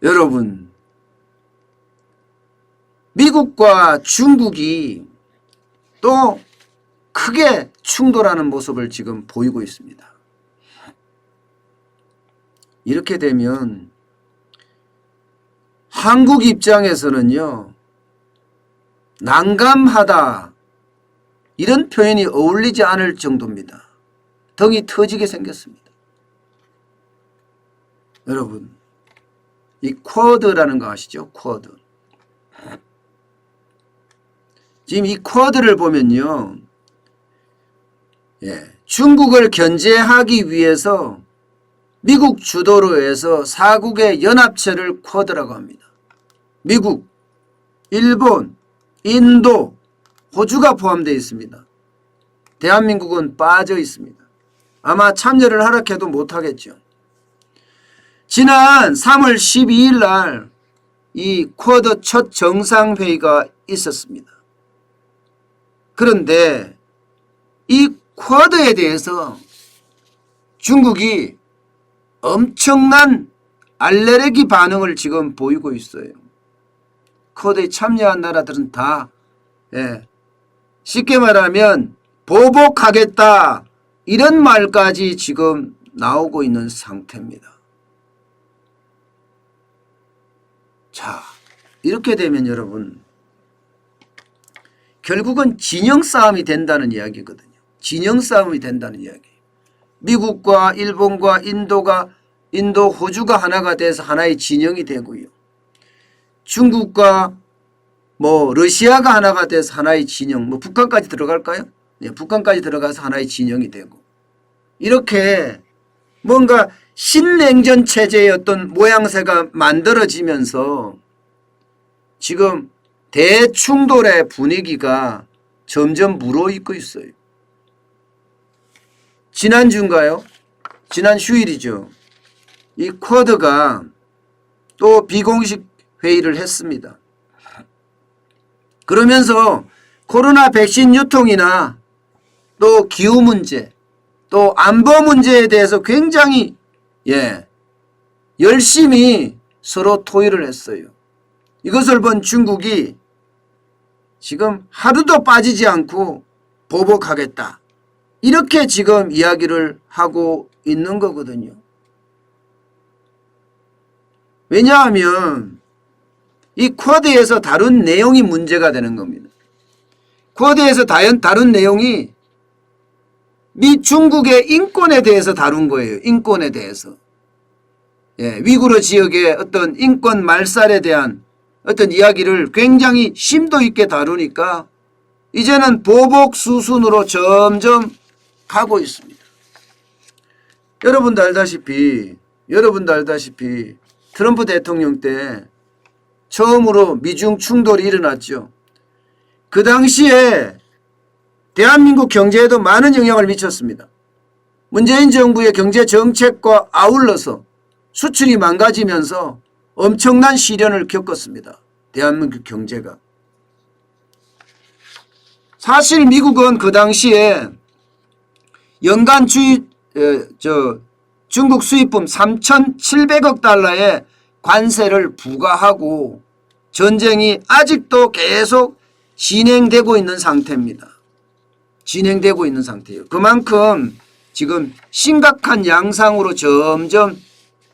여러분, 미국과 중국이 또 크게 충돌하는 모습을 지금 보이고 있습니다. 이렇게 되면 한국 입장에서는요, 난감하다 이런 표현이 어울리지 않을 정도입니다. 덩이 터지게 생겼습니다. 여러분, 이 쿼드라는 거 아시죠? 쿼드. 지금 이 쿼드를 보면요, 중국을 견제하기 위해서 미국 주도로 해서 4국의 연합체를 쿼드라고 합니다. 미국, 일본, 인도, 호주가 포함되어 있습니다. 대한민국은 빠져 있습니다. 아마 참여를 하락해도 못하겠죠. 지난 3월 12일 날 이 쿼드 첫 정상회의가 있었습니다. 그런데 이 쿼드에 대해서 중국이 엄청난 알레르기 반응을 지금 보이고 있어요. 쿼드에 참여한 나라들은 다 쉽게 말하면 보복하겠다 이런 말까지 지금 나오고 있는 상태입니다. 자, 이렇게 되면 여러분, 결국은 진영 싸움이 된다는 이야기거든요. 진영 싸움이 된다는 이야기. 미국과 일본과 인도, 호주가 하나가 돼서 하나의 진영이 되고요. 중국과 러시아가 하나가 돼서 하나의 진영, 북한까지 들어갈까요? 네, 북한까지 들어가서 하나의 진영이 되고. 이렇게 뭔가 신냉전 체제의 어떤 모양새가 만들어지면서 지금 대충돌의 분위기가 점점 무르익고 있어요. 지난주인가요? 지난 휴일이죠. 이 쿼드가 또 비공식 회의를 했습니다. 그러면서 코로나 백신 유통이나 또 기후 문제, 또 안보 문제에 대해서 굉장히 열심히 서로 토의를 했어요. 이것을 본 중국이 지금 하루도 빠지지 않고 보복하겠다. 이렇게 지금 이야기를 하고 있는 거거든요. 왜냐하면 이 쿼드에서 다룬 내용이 문제가 되는 겁니다. 쿼드에서 다룬 내용이 미 중국의 인권에 대해서 다룬 거예요. 인권에 대해서. 위구르 지역의 어떤 인권 말살에 대한 어떤 이야기를 굉장히 심도 있게 다루니까 이제는 보복 수순으로 점점 가고 있습니다. 여러분도 알다시피 트럼프 대통령 때 처음으로 미중 충돌이 일어났죠. 그 당시에 대한민국 경제에도 많은 영향을 미쳤습니다. 문재인 정부의 경제 정책과 아울러서 수출이 망가지면서 엄청난 시련을 겪었습니다. 대한민국 경제가. 사실 미국은 그 당시에 연간 중국 수입품 3,700억 달러의 관세를 부과하고 전쟁이 아직도 계속 진행되고 있는 상태입니다. 진행되고 있는 상태예요. 그만큼 지금 심각한 양상으로 점점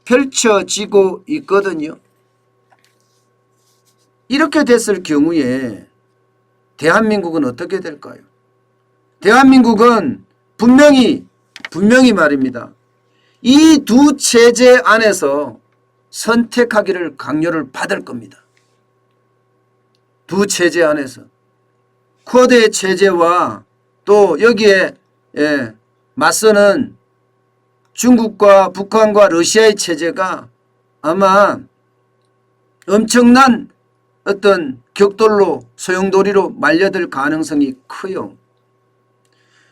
펼쳐지고 있거든요. 이렇게 됐을 경우에 대한민국은 어떻게 될까요? 대한민국은 분명히 말입니다. 이 두 체제 안에서 선택하기를 강요를 받을 겁니다. 두 체제 안에서. 쿼드의 체제와 또 여기에 맞서는 중국과 북한과 러시아의 체제가 아마 엄청난 어떤 격돌로 소용돌이로 말려들 가능성이 커요.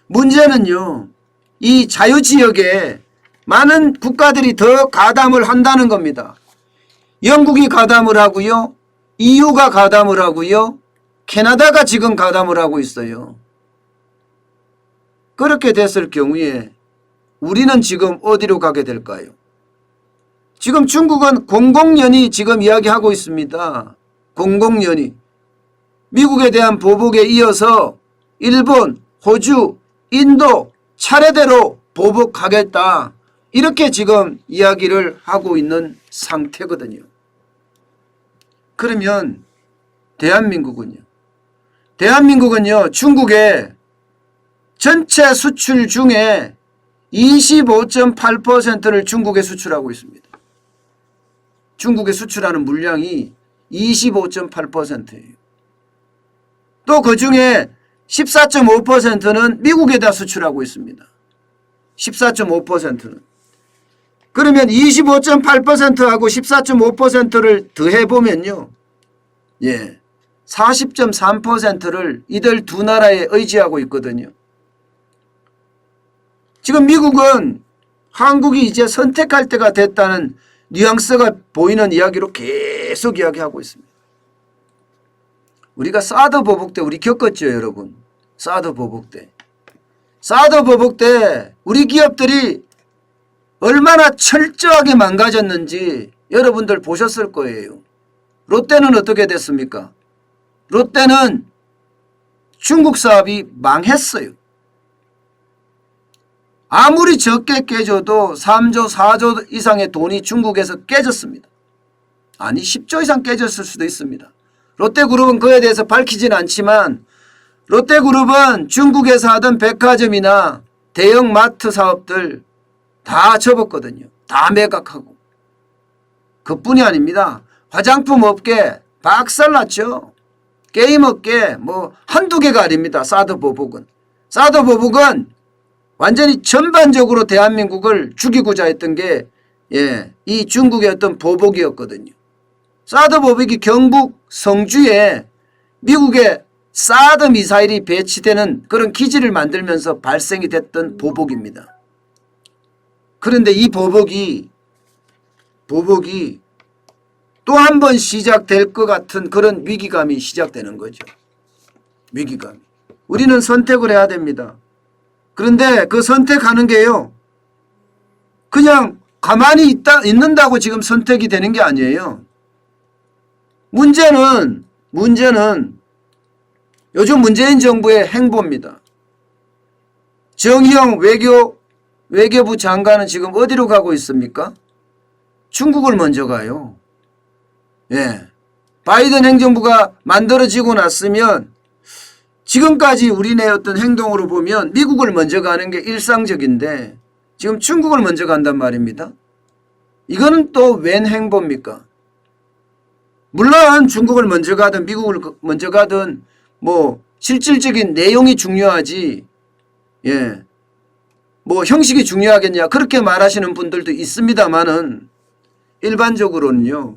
문제는요, 이 자유지역에 많은 국가들이 더 가담을 한다는 겁니다. 영국이 가담을 하고요, EU가 가담을 하고요, 캐나다가 지금 가담을 하고 있어요. 그렇게 됐을 경우에 우리는 지금 어디로 가게 될까요? 지금 중국은 공공연히 지금 이야기하고 있습니다. 공공연히. 미국에 대한 보복에 이어서 일본, 호주, 인도 차례대로 보복하겠다. 이렇게 지금 이야기를 하고 있는 상태거든요. 그러면 대한민국은요? 대한민국은요, 중국의 전체 수출 중에 25.8%를 중국에 수출하고 있습니다. 중국에 수출하는 물량이 25.8%예요. 또 그 중에 14.5%는 미국에다 수출하고 있습니다. 14.5%는. 그러면 25.8%하고 14.5%를 더해보면요. 40.3%를 이들 두 나라에 의지하고 있거든요. 지금 미국은 한국이 이제 선택할 때가 됐다는 뉘앙스가 보이는 이야기로 계속 이야기하고 있습니다. 우리가 사드 보복 때 우리 겪었죠, 여러분. 사드 보복 때. 사드 보복 때 우리 기업들이 얼마나 철저하게 망가졌는지 여러분들 보셨을 거예요. 롯데는 어떻게 됐습니까? 롯데는 중국 사업이 망했어요. 아무리 적게 깨져도 3조 4조 이상의 돈이 중국에서 깨졌습니다. 아니 10조 이상 깨졌을 수도 있습니다. 롯데그룹은 그에 대해서 밝히진 않지만 롯데그룹은 중국에서 하던 백화점이나 대형 마트 사업들 다 접었거든요. 다 매각하고. 그뿐이 아닙니다. 화장품 업계 박살났죠. 게임 업계 뭐 한두 개가 아닙니다. 사드 보복은. 사드 보복은 완전히 전반적으로 대한민국을 죽이고자 했던 게 이 중국의 어떤 보복이었거든요. 사드 보복이 경북 성주에 미국의 사드 미사일이 배치되는 그런 기지를 만들면서 발생이 됐던 보복입니다. 그런데 이 보복이 또 한 번 시작될 것 같은 그런 위기감이 시작되는 거죠. 위기감이. 우리는 선택을 해야 됩니다. 그런데 그 선택하는 게요. 그냥 가만히 있는다고 지금 선택이 되는 게 아니에요. 문제는 요즘 문재인 정부의 행보입니다. 정의용 외교부 장관은 지금 어디로 가고 있습니까? 중국을 먼저 가요. 바이든 행정부가 만들어지고 났으면 지금까지 우리네 어떤 행동으로 보면 미국을 먼저 가는 게 일상적인데 지금 중국을 먼저 간단 말입니다. 이거는 또 웬 행보입니까? 물론 중국을 먼저 가든 미국을 먼저 가든 뭐 실질적인 내용이 중요하지 뭐 형식이 중요하겠냐 그렇게 말하시는 분들도 있습니다만은 일반적으로는요.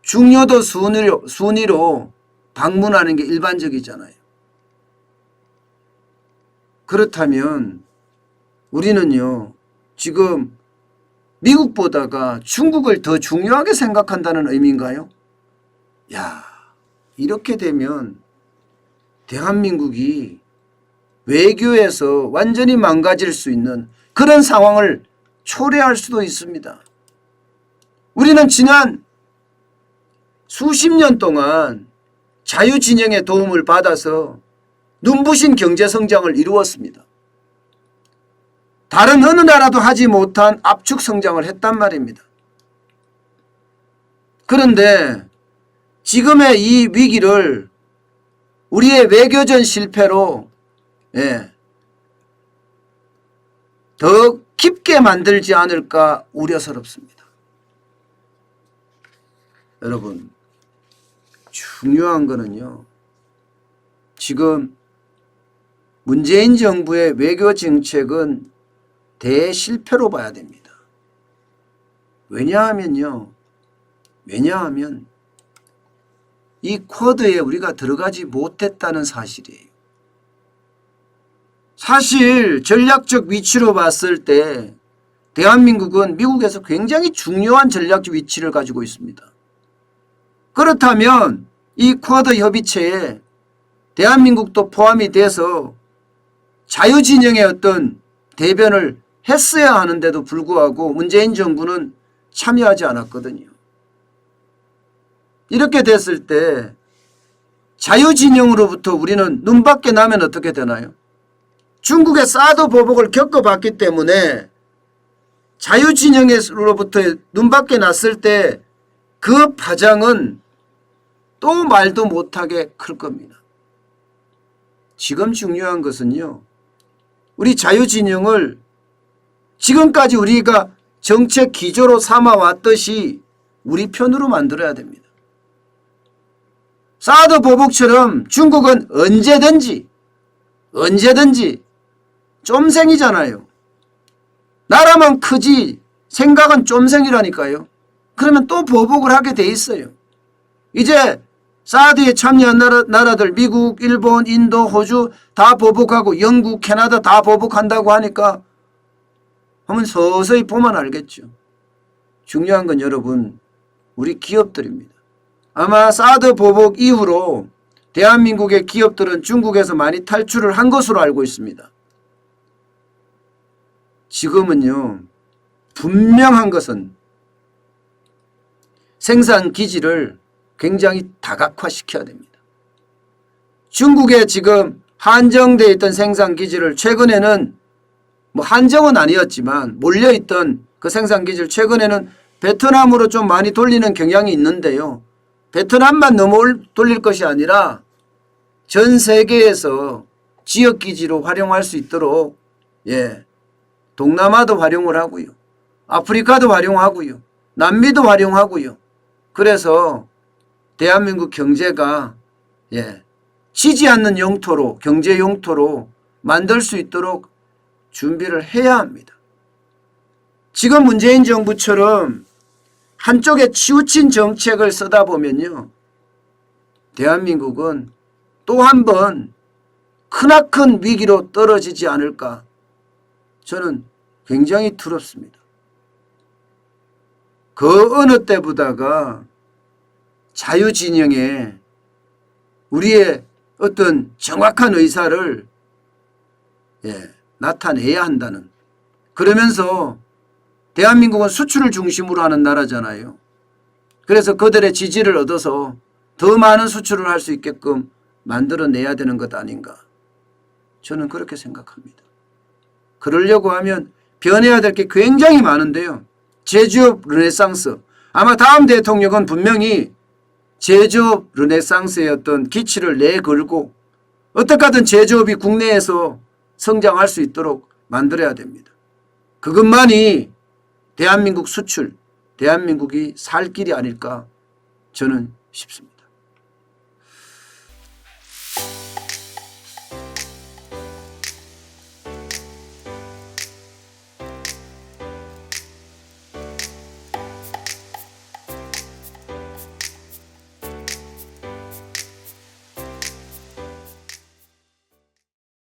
중요도 순위로 방문하는 게 일반적이잖아요. 그렇다면 우리는요. 지금 미국보다가 중국을 더 중요하게 생각한다는 의미인가요? 야, 이렇게 되면 대한민국이 외교에서 완전히 망가질 수 있는 그런 상황을 초래할 수도 있습니다. 우리는 지난 수십 년 동안 자유진영의 도움을 받아서 눈부신 경제성장을 이루었습니다. 다른 어느 나라도 하지 못한 압축 성장을 했단 말입니다. 그런데 지금의 이 위기를 우리의 외교전 실패로 더 깊게 만들지 않을까 우려스럽습니다. 여러분, 중요한 거는요. 지금 문재인 정부의 외교 정책은 대실패로 봐야 됩니다. 왜냐하면 이 쿼드에 우리가 들어가지 못했다는 사실이에요. 사실 전략적 위치로 봤을 때 대한민국은 미국에서 굉장히 중요한 전략적 위치를 가지고 있습니다. 그렇다면 이 쿼드 협의체에 대한민국도 포함이 돼서 자유진영의 어떤 대변을 했어야 하는데도 불구하고 문재인 정부는 참여하지 않았거든요. 이렇게 됐을 때 자유진영으로부터 우리는 눈밖에 나면 어떻게 되나요? 중국의 사드 보복을 겪어봤기 때문에 자유진영으로부터 눈밖에 났을 때 그 파장은 또 말도 못하게 클 겁니다. 지금 중요한 것은요, 우리 자유진영을 지금까지 우리가 정책 기조로 삼아왔듯이 우리 편으로 만들어야 됩니다. 사드 보복처럼 중국은 언제든지 쫌생이잖아요. 나라만 크지 생각은 쫌생이라니까요. 그러면 또 보복을 하게 돼 있어요. 이제 사드에 참여한 나라들 미국, 일본, 인도, 호주 다 보복하고 영국, 캐나다 다 보복한다고 하니까 한번 서서히 보면 알겠죠. 중요한 건 여러분 우리 기업들입니다. 아마 사드 보복 이후로 대한민국의 기업들은 중국에서 많이 탈출을 한 것으로 알고 있습니다. 지금은요, 분명한 것은 생산 기지를 굉장히 다각화시켜야 됩니다. 중국에 지금 한정되어 있던 생산 기지를 최근에는 뭐 한정은 아니었지만 몰려있던 그 생산 기지를 최근에는 베트남으로 좀 많이 돌리는 경향이 있는데요. 베트남만 너무 돌릴 것이 아니라 전 세계에서 지역 기지로 활용할 수 있도록 동남아도 활용을 하고요. 아프리카도 활용하고요. 남미도 활용하고요. 그래서 대한민국 경제가 지지 않는 영토로 경제 영토로 만들 수 있도록 준비를 해야 합니다. 지금 문재인 정부처럼 한쪽에 치우친 정책을 쓰다 보면요, 대한민국은 또 한 번 크나큰 위기로 떨어지지 않을까 저는 굉장히 두렵습니다. 그 어느 때보다가 자유진영에 우리의 어떤 정확한 의사를 나타내야 한다는, 그러면서 대한민국은 수출을 중심으로 하는 나라잖아요. 그래서 그들의 지지를 얻어서 더 많은 수출을 할 수 있게끔 만들어내야 되는 것 아닌가, 저는 그렇게 생각합니다. 그러려고 하면 변해야 될 게 굉장히 많은데요. 제조업 르네상스, 아마 다음 대통령은 분명히 제조업 르네상스의 어떤 기치를 내걸고 어떻게 하든 제조업이 국내에서 성장할 수 있도록 만들어야 됩니다. 그것만이 대한민국 수출, 대한민국이 살 길이 아닐까 저는 싶습니다.